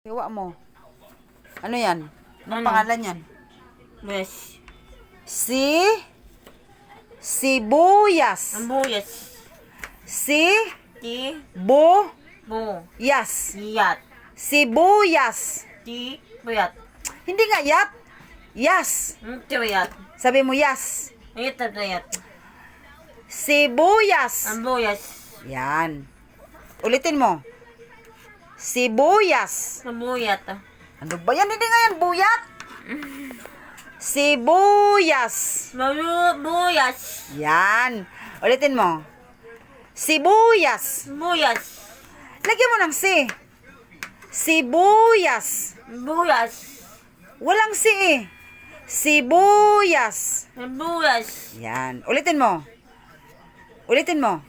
Hiwa mo. Ano yan? Anong Ano? pangalan yan? Yes. Sibuyas. Ambuyas. Ti. Bu. Yas. Yat. Sibuyas. Ti. Buyat. Hindi nga yat. Yas. Ti buyat. Sabi mo yas. Ayat na buyat. Sibuyas. Ambuyas. Yan. Ulitin mo. Sibuyas. Ambuyat. Ano ba yan? Hindi nga yan buyat. Sibuyas. Buyas. Yan. Ulitin mo. Sibuyas. Buyas. Lagyan mo ng si. Sibuyas. Buyas. Walang si eh. Sibuyas. Buyas. Yan. Ulitin mo. Ulitin mo.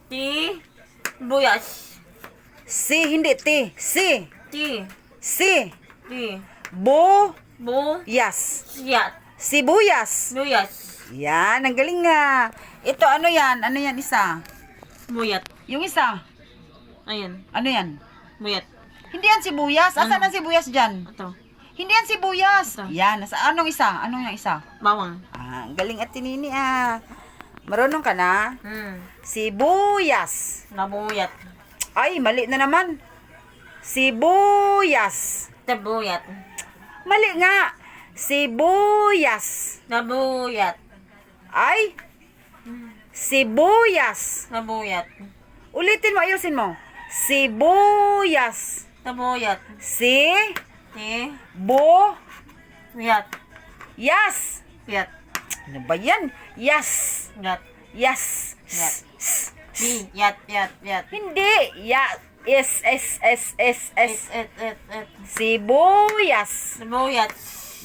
Ti. Buyas. Si, hindi ti. Si. Ti. Si. Ti. Buyas. Bu. Yat. Sibuyas. Buyas. Yan. Ang galing nga. Ito, ano yan? Ano yan isa? Buyat. Yung isa. Ayan. Ano yan? Buyat. Hindi yan sibuyas. Asan ang sibuyas dyan? Ito. Hindi yan sibuyas. Ito. Yan. Anong isa? Anong yung isa? Bawang. Ah, ang galing at tinini ah. Marunong ka na? Sibuyas. Nabuyat. Ay, mali na naman. Sibuyas. Tabuyat. Mali nga. Sibuyas. Nabuyat. Ay, sibuyas. Nabuyat. Ulitin mo, ayusin mo. Sibuyas. Nabuyat. Si, Ti. bu, Yat. yas. Yat. Ano ba yan? Yas. Yat. Yas. Yat. Ti. Yat. Yat. Yat. Hindi. Yes, Et. Et. Sibuyas. Nabuyat.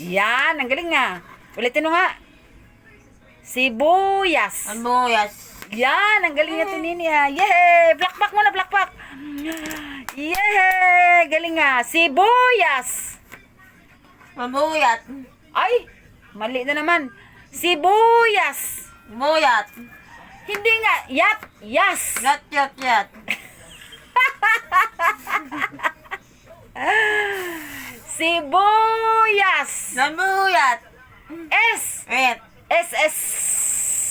Yan, ang galing nga. Ulitin mo nga. Sibuyas. Nabuyas. Yan, ang galing nga tinini ah. Yehey! Plakpak mo na, plakpak. Yehey! Galing nga. Sibuyas. Nabuyat. Ay, mali na naman. Sibuyas. Buyat. Hindi nga. Yat. Yas. Yat. Yat. Yat. Sibuyas. Nabuyat. S. Et. S.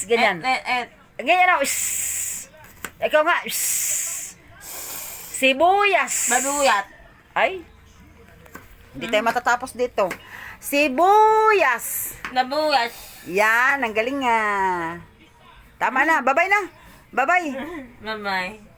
Ganyan. Et. Ganyan ako. Ikaw nga. Sibuyas. Babuyat. Ay. Hindi tayo matatapos dito. Sibuyas. Nabuyas. Yan, ang galing nga. Tama na. Bye-bye na. Bye-bye. Bye-bye.